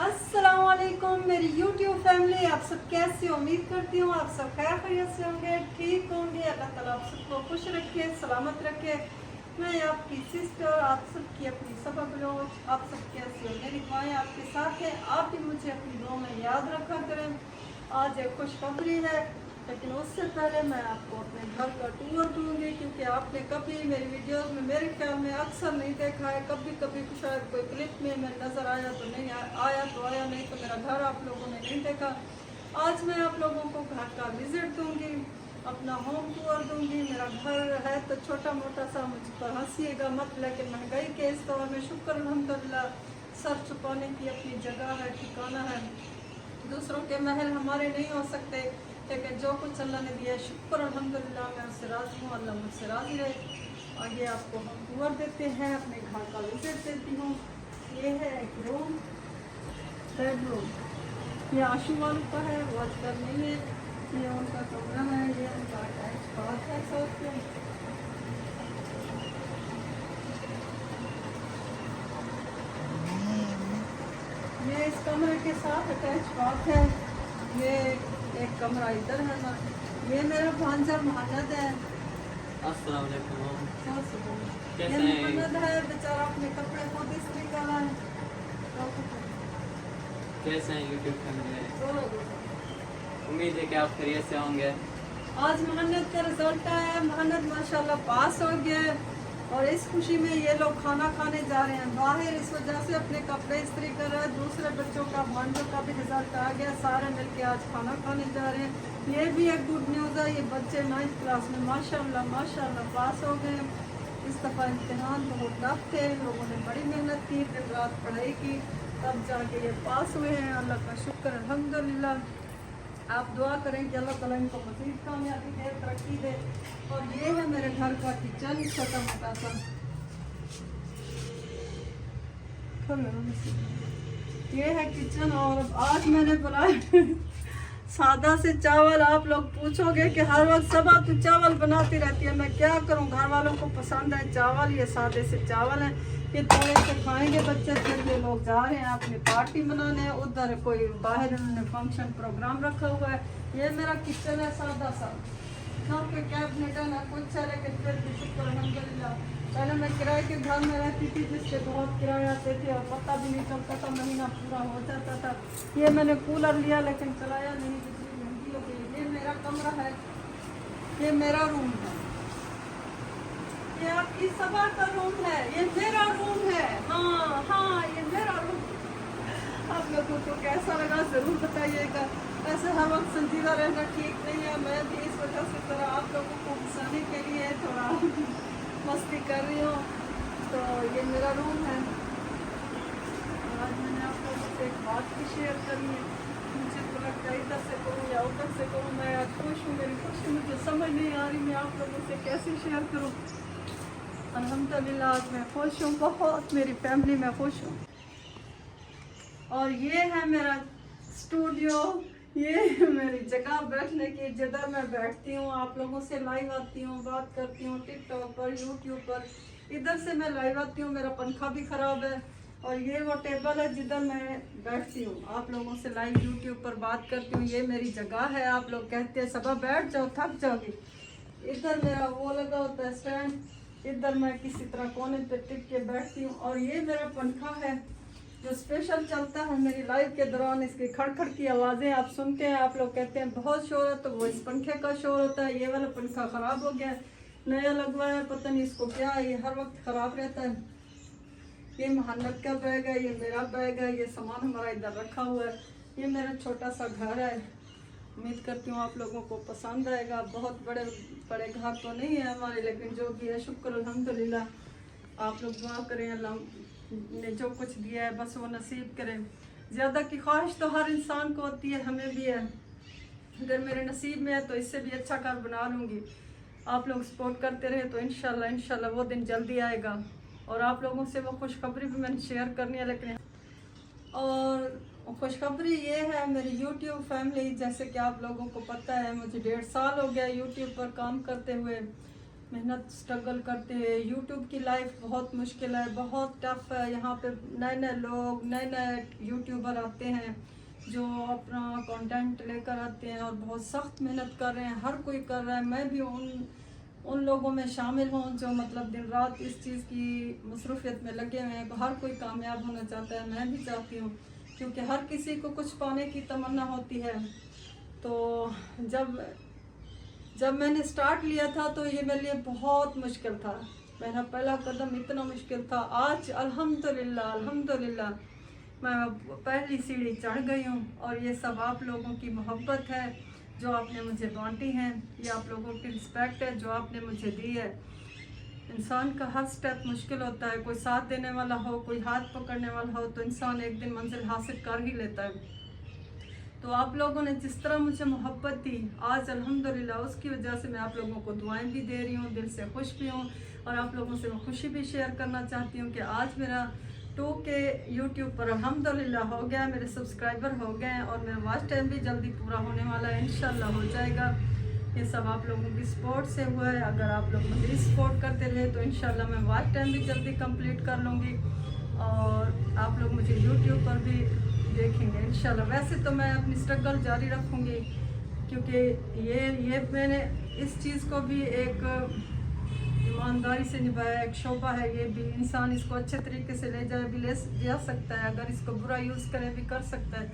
अस्सलाम वालेकुम मेरी YouTube फैमिली, आप सब कैसे हो? उम्मीद करती हूँ आप सब खैर खैरियत से होंगे, ठीक होंगे। अल्लाह ताला आप सबको खुश रखे, सलामत रखे। मैं आपकी सिस्टर, आप सबकी अपनी सबा बलोच, आप सब कैसे हो? मेरी दुआएं आपके साथ हैं, आप भी मुझे अपनी दुआ में याद रखा करें। आज एक खुशखबरी है, लेकिन उससे पहले मैं आपको अपने घर का टूर दूंगी, क्योंकि आपने कभी मेरी वीडियोस में मेरे ख्याल में अक्सर नहीं देखा है। कभी कभी शायद कोई क्लिप में मैं नज़र आया तो नहीं आया तो आया, नहीं तो मेरा घर आप लोगों ने नहीं देखा। आज मैं आप लोगों को घर का विजिट दूंगी, अपना होम टूर दूंगी। मेरा घर है तो छोटा मोटा सा, मुझ पर हंसीएगा मत, लेकिन महंगाई के इस दौर में शुक्र अल्हम्दुलिल्लाह सर छुपाने की अपनी जगह है, ठिकाना है। दूसरों के महल हमारे नहीं हो सकते, लेकिन जो कुछ अल्लाह ने दिया है शुक्र अल्हम्दुलिल्लाह, मैं उससे राज़ी हूँ, अल्लाह मुझसे राज़ी रहे। आगे आपको हम टूर देते हैं, अपने घर का विजिट देती हूँ। ये है एक रूम, बेडरूम। ये आशू वालों का है, वो आजकल नहीं है। ये उनका कमरा है, ये उनका अटैच बाथ है साथ में। ये इस कमरे के साथ अटैच बाथ है। ये एक कमरा इधर है ना। ये मेरा भांजा मोहम्मद है। अस्सलाम वालेकुम। ये कैसे हैं? मोहम्मद है, बेचारा अपने कपड़े खुद इस्त्री कर रहा है। कैसे हैं यूट्यूब फैमिली? तो उम्मीद है कि आप खैरियत से होंगे। आज मेहनत का रिजल्ट आया, मेहनत माशाल्लाह पास हो गया, और इस खुशी में ये लोग खाना खाने जा रहे हैं बाहर। इस वजह से अपने कपड़े इस्त्री कर रहे हैं। दूसरे बच्चों का, भांजों का भी रिजल्ट आ गया, सारे मिलके आज खाना खाने जा रहे हैं। ये भी एक गुड न्यूज़ है। ये बच्चे 9th क्लास में माशाल्लाह माशाल्लाह पास हो गए। इस दफ़ा इम्तहान बहुत टफ थे, लोगों ने बड़ी मेहनत की, दिन रात पढ़ाई की, तब जाके ये पास हुए हैं। अल्लाह का शुक्र अल्हम्दुलिल्लाह। आप दुआ करें कि अल्लाह ताला इनको मज़ीद कामयाबी दे, तरक्की दे। और ये है मेरे घर का किचन, छोटा मोटा सा। ये है किचन, और आज मैंने बनाया सादा से चावल। आप लोग पूछोगे कि हर वक्त सबा तू चावल बनाती रहती है, मैं क्या करूं, घर वालों को पसंद है चावल। ये सादे से चावल हैं, ये थोड़े से खाएंगे बच्चे। फिर ये लोग जा रहे हैं अपनी पार्टी मनाने, उधर कोई बाहर उन्होंने फंक्शन प्रोग्राम रखा हुआ है। ये मेरा किचन है सादा सा, ना कोई कैबिनेट है ना कुछ है, लेकिन फिर भी शुक्र अल्हम्दुलिल्लाह। पहले मैं किराए के घर में रहती थी, जिससे बहुत किराए आते थे और पता भी नहीं चलता था, महीना पूरा हो जाता था। ये मैंने कूलर लिया लेकिन चलाया नहीं, बिजली महंगी हो गई। ये मेरा कमरा है, ये मेरा रूम है, ये आपकी सबा का रूम है, ये मेरा रूम है। हाँ हाँ, ये मेरा रूम। आप लोगों को कैसा लगा ज़रूर बताइएगा। ऐसे हर वक्त संजीदा रहना ठीक नहीं है, मैं भी इस वजह से थोड़ा आप लोगों को हंसाने के लिए थोड़ा मस्ती कर रही हूँ। तो ये मेरा रूम है। आज मैंने आप लोगों से एक बात भी शेयर करनी है। मुझे तो लगता है इधर से करूँ या उधर से करूँ। मैं आज खुश हूँ, मेरी खुशी मुझे समझ नहीं आ रही, मैं आप लोगों से कैसे शेयर करूँ। अल्हम्दुलिल्लाह आज मैं खुश हूँ, बहुत मेरी फैमिली में खुश हूँ। और ये है मेरा स्टूडियो, ये मेरी जगह बैठने की, जिधर मैं बैठती हूँ, आप लोगों से लाइव आती हूँ, बात करती हूँ टिकटॉक पर, यूट्यूब पर। इधर से मैं लाइव आती हूँ, मेरा पंखा भी ख़राब है। और ये वो टेबल है जिधर मैं बैठती हूँ, आप लोगों से लाइव यूट्यूब पर बात करती हूँ। ये मेरी जगह है। आप लोग कहते हैं सबा बैठ जाओ, थक जाओगी। इधर मेरा वो लगा होता है स्टैंड, इधर मैं किसी तरह कोने पे टिक के बैठती हूँ। और ये मेरा पंखा है जो स्पेशल चलता है मेरी लाइव के दौरान। इसकी खड़खड़ की आवाज़ें आप सुनते हैं, आप लोग कहते हैं बहुत शोर है, तो वो इस पंखे का शोर होता है। ये वाला पंखा ख़राब हो गया है, नया लगवाया है, पता नहीं इसको क्या है, ये हर वक्त ख़राब रहता है। ये मोहम्मद का बैग है, ये मेरा बैग है, ये सामान हमारा इधर रखा हुआ है। ये मेरा छोटा सा घर है, उम्मीद करती हूँ आप लोगों को पसंद आएगा। बहुत बड़े बड़े घर तो नहीं है हमारे, लेकिन जो भी है शुक्र अल्हम्दुलिल्लाह। आप लोग दुआ करें, अल्लाह ने जो कुछ दिया है बस वो नसीब करें। ज़्यादा की ख्वाहिश तो हर इंसान को होती है, हमें भी है। अगर मेरे नसीब में है तो इससे भी अच्छा घर बना लूँगी। आप लोग सपोर्ट करते रहे तो इंशाल्लाह इंशाल्लाह वो दिन जल्दी आएगा। और आप लोगों से वो खुशखबरी भी मैंने शेयर करनी है। लेकिन और खुशखबरी ये है मेरी YouTube फैमिली, जैसे कि आप लोगों को पता है मुझे 1.5 साल हो गया YouTube पर काम करते हुए। मेहनत स्ट्रगल करते हैं। यूट्यूब की लाइफ बहुत मुश्किल है, बहुत टफ है। यहाँ पे नए नए लोग, नए नए यूट्यूबर आते हैं जो अपना कंटेंट लेकर आते हैं और बहुत सख्त मेहनत कर रहे हैं। हर कोई कर रहा है, मैं भी उन लोगों में शामिल हूँ जो मतलब दिन रात इस चीज़ की मसरूफियत में लगे हुए हैं। हर कोई कामयाब होना चाहता है, मैं भी चाहती हूँ, क्योंकि हर किसी को कुछ पाने की तमन्ना होती है। तो जब मैंने स्टार्ट लिया था तो ये मेरे लिए बहुत मुश्किल था। मेरा पहला कदम इतना मुश्किल था। आज अल्हम्दुलिल्लाह मैं पहली सीढ़ी चढ़ गई हूँ, और ये सब आप लोगों की मोहब्बत है जो आपने मुझे बांटी है, ये आप लोगों की रिस्पेक्ट है जो आपने मुझे दी है। इंसान का हर स्टेप मुश्किल होता है, कोई साथ देने वाला हो, कोई हाथ पकड़ने वाला हो, तो इंसान एक दिन मंजिल हासिल कर ही लेता है। तो आप लोगों ने जिस तरह मुझे मोहब्बत दी आज अल्हम्दुलिल्लाह, उसकी वजह से मैं आप लोगों को दुआएं भी दे रही हूँ, दिल से खुश भी हूँ। और आप लोगों से मैं खुशी भी शेयर करना चाहती हूँ कि आज मेरा 2K यूट्यूब पर अल्हम्दुलिल्लाह हो गया, मेरे सब्सक्राइबर हो गए हैं, और मेरा वॉच टाइम भी जल्दी पूरा होने वाला है, इंशाल्लाह हो जाएगा। ये सब आप लोगों की सपोर्ट से हुआ है। अगर आप लोग मुझे सपोर्ट करते रहे तो इंशाल्लाह मैं वॉच टाइम भी जल्दी कंप्लीट कर लूँगी, और आप लोग मुझे यूट्यूब पर भी देखेंगे इंशाल्लाह। वैसे तो मैं अपनी स्ट्रगल जारी रखूँगी, क्योंकि ये मैंने इस चीज़ को भी एक ईमानदारी से निभाया, एक शोभा है। ये भी इंसान इसको अच्छे तरीके से ले जा सकता है, अगर इसको बुरा यूज़ करे भी कर सकता है,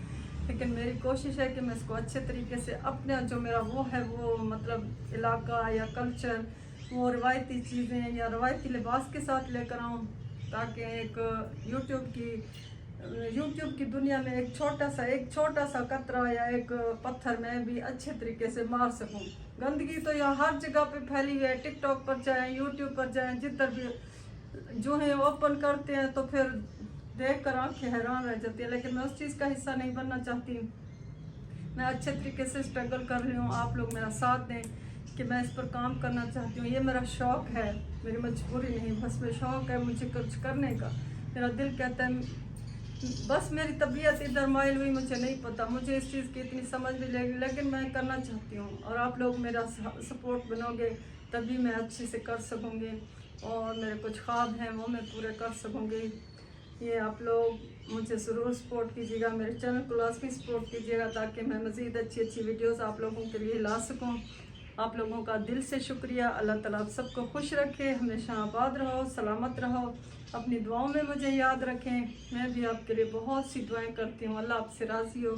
लेकिन मेरी कोशिश है कि मैं इसको अच्छे तरीके से अपना जो मेरा वो है, वो मतलब इलाका या कल्चर, वो रवायती चीज़ें या रवायती लिबास के साथ लेकर आऊँ, ताकि एक यूट्यूब की दुनिया में एक छोटा सा कतरा या एक पत्थर में भी अच्छे तरीके से मार सकूं। गंदगी तो यहाँ हर जगह पे फैली हुई है, टिकटॉक पर जाएं, यूट्यूब पर जाएं, जिधर भी जो है ओपन करते हैं तो फिर देख कर आँखें हैरान रह जाती है। लेकिन मैं उस चीज़ का हिस्सा नहीं बनना चाहती। मैं अच्छे तरीके से स्ट्रगल कर रही हूँ, आप लोग मेरा साथ दें कि मैं इस पर काम करना चाहती हूँ। ये मेरा शौक़ है, मेरी मजबूरी नहीं, बस मेरा शौक़ है मुझे कुछ करने का। मेरा दिल कहता है, बस मेरी तबीयत इधर माइल हुई, मुझे नहीं पता, मुझे इस चीज़ की इतनी समझ नहीं लगी, लेकिन मैं करना चाहती हूँ, और आप लोग मेरा सपोर्ट बनोगे तभी मैं अच्छे से कर सकूँगी, और मेरे कुछ ख्वाब हैं वो मैं पूरे कर सकूँगी। ये आप लोग मुझे ज़रूर सपोर्ट कीजिएगा, मेरे चैनल को लाजमी सपोर्ट कीजिएगा, ताकि मैं मज़ीद अच्छी वीडियोज़ आप लोगों के लिए ला सकूँ। आप लोगों का दिल से शुक्रिया। अल्लाह ताला आप सबको खुश रखे, हमेशा आबाद रहो, सलामत रहो, अपनी दुआओं में मुझे याद रखें। मैं भी आपके लिए बहुत सी दुआएं करती हूँ, अल्लाह आपसे राज़ी हो।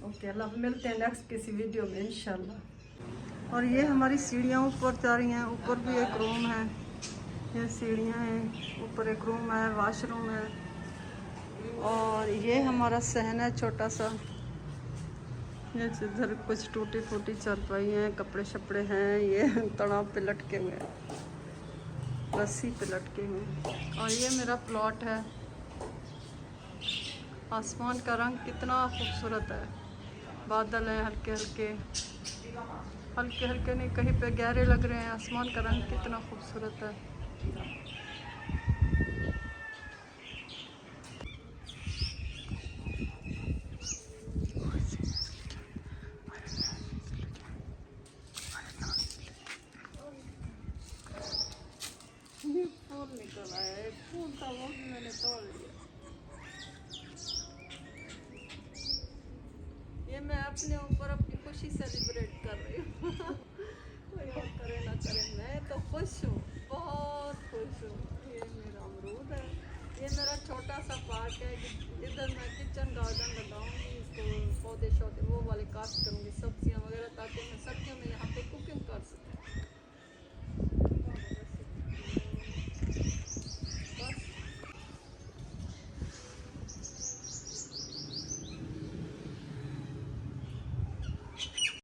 ओके, अल्लाह, मिलते हैं नेक्स्ट किसी वीडियो में इंशाल्लाह। और ये हमारी सीढ़ियाँ ऊपर जा रही हैं, ऊपर भी एक रूम है, ये सीढ़ियाँ हैं, ऊपर एक रूम है, वाशरूम है, और ये हमारा सहन है छोटा सा। ये इधर कुछ टूटी फूटी चारपाई हैं, कपड़े शपड़े हैं, ये तनाव पे लटके हुए हैं, रस्सी पे लटके हुए हैं। और ये मेरा प्लॉट है। आसमान का रंग कितना खूबसूरत है, बादल हैं हल्के हल्के नहीं, कहीं पे गहरे लग रहे हैं। आसमान का रंग कितना खूबसूरत है। फूल निकल आया है, फूल था वो भी मैंने तोड़ लिया। ये मैं अपने ऊपर अपनी खुशी सेलिब्रेट कर रही हूँ। कोई और करे ना करे, मैं तो खुश हूँ, बहुत खुश हूँ। ये मेरा अमरूद है, ये मेरा छोटा सा पार्क है, इधर मैं किचन गार्डन लगाऊंगी, इसको पौधे शौधे वो वाले काट